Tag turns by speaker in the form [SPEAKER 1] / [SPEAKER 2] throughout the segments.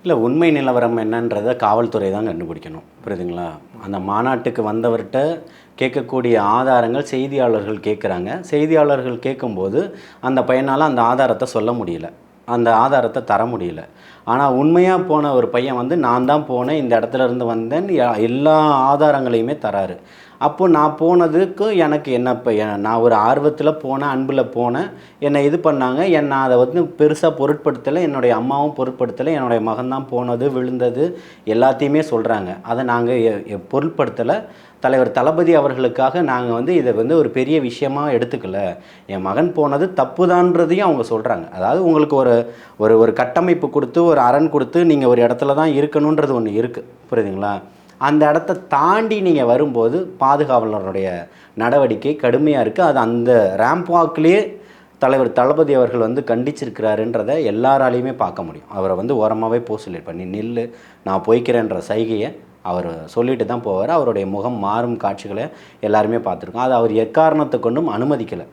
[SPEAKER 1] இல்லை, உண்மை நிலவரம் என்னன்றதை காவல்துறை தான் கண்டுபிடிக்கணும். புரியுதுங்களா? அந்த மாநாட்டுக்கு வந்தவர்கிட்ட கேட்கக்கூடிய ஆதாரங்கள் செய்தியாளர்கள் கேட்குறாங்க. செய்தியாளர்கள் கேட்கும்போது அந்த பையனால் அந்த ஆதாரத்தை சொல்ல முடியல, அந்த ஆதாரத்தை தர முடியல. ஆனால் உண்மையாக போன ஒரு பையன் வந்து நான் தான் போனேன், இந்த இடத்துல இருந்து வந்தேன், எல்லா ஆதாரங்களையுமே தராரு. அப்போ நான் போனதுக்கு எனக்கு என்ன, இப்போ நான் ஒரு ஆர்வத்தில் போனேன், அன்பில் போனேன், என்னை இது பண்ணாங்க, நான் அதை வந்து பெருசாக பொருட்படுத்தலை, என்னுடைய அம்மாவும் பொருட்படுத்தலை, என்னுடைய மகன் தான் போனது விழுந்தது எல்லாத்தையுமே சொல்கிறாங்க. அதை நாங்கள் பொருட்படுத்தலை. தலைவர் தளபதி அவர்களுக்காக நாங்கள் வந்து இதை வந்து ஒரு பெரிய விஷயமாக எடுத்துக்கல. என் மகன் போனது தப்பு தான்றதையும் அவங்க சொல்கிறாங்க. அதாவது உங்களுக்கு ஒரு ஒரு ஒரு கட்டமைப்பு கொடுத்து, ஒரு அரண் கொடுத்து, நீங்கள் ஒரு இடத்துல தான் இருக்கணுன்றது ஒன்று இருக்குது. புரியுதுங்களா? அந்த இடத்த தாண்டி நீங்கள் வரும்போது பாதுகாவலருடைய நடவடிக்கை கடுமையாக இருக்குது. அது அந்த ரேம்ப் வாக்லேயே தலைவர் தளபதி அவர்கள் வந்து கண்டிச்சிருக்கிறாருன்றதை எல்லாராலையுமே பார்க்க முடியும். அவரை வந்து ஓரமாகவே சொல்லியிருப்பார், நீ நில்லு, நான் போய்க்கிறேன்ற சைகையை அவர் சொல்லிட்டு தான் போவார். அவருடைய முகம் மாறும் காட்சிகளை எல்லாருமே பார்த்துருக்கோம். அது அவர் எக்காரணத்தை கொண்டும் அனுமதிக்கலை.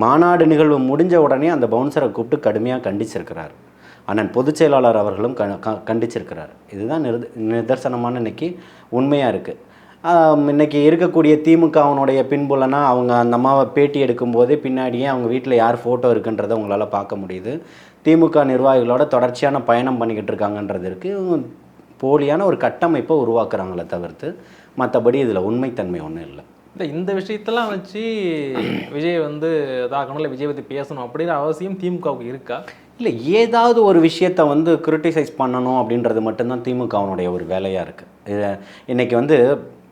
[SPEAKER 1] மாநாடு நிகழ்வு முடிஞ்ச உடனே அந்த பவுன்சரை கூப்பிட்டு கடுமையாக கண்டிச்சிருக்கிறார். அண்ணன் பொதுச் செயலாளர் அவர்களும் கண்டிச்சிருக்கிறார். இதுதான் நிதர்சனமான இன்றைக்கி உண்மையாக இருக்குது. இன்றைக்கி இருக்கக்கூடிய திமுகவனுடைய பின்புலனா அவங்க அந்த அம்மாவை பேட்டி எடுக்கும்போதே பின்னாடியே அவங்க வீட்டில் யார் ஃபோட்டோ இருக்குன்றதை உங்களால் பார்க்க முடியுது. திமுக நிர்வாகிகளோட தொடர்ச்சியான பயணம் பண்ணிக்கிட்டு இருக்காங்கன்றது இருக்குது. போலியான ஒரு கட்டமைப்பை உருவாக்குறாங்களே தவிர்த்து மற்றபடி இதில் உண்மைத்தன்மை ஒன்றும் இல்லை.
[SPEAKER 2] இந்த விஷயத்தெல்லாம் வச்சு விஜய் வந்து தாக்கணும், இல்லை விஜய் பற்றி பேசணும் அப்படிங்கிற அவசியம் திமுகவுக்கு இருக்கா?
[SPEAKER 1] இல்லை, ஏதாவது ஒரு விஷயத்தை வந்து கிரிட்டிசைஸ் பண்ணணும் அப்படின்றது மட்டும்தான் திமுகவனுடைய ஒரு வேலையாக இருக்குது. இன்றைக்கி வந்து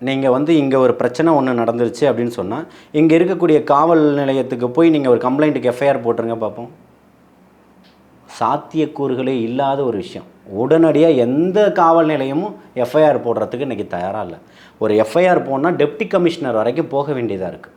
[SPEAKER 1] நீங்கள் வந்து இங்கே ஒரு பிரச்சனை ஒன்று நடந்துருச்சு அப்படின்னு சொன்னால் இங்கே இருக்கக்கூடிய காவல் நிலையத்துக்கு போய் நீங்கள் ஒரு கம்ப்ளைண்ட்டுக்கு எஃப்ஐஆர் போட்டுருங்க பார்ப்போம். சாத்தியக்கூறுகளே இல்லாத ஒரு விஷயம். உடனடியாக எந்த காவல் நிலையமும் எஃப்ஐஆர் போடுறதுக்கு இன்றைக்கி தயாராக இல்லை. ஒரு எஃப்ஐஆர் போனால் டெப்டி கமிஷனர் வரைக்கும் போக வேண்டியதாக இருக்குது.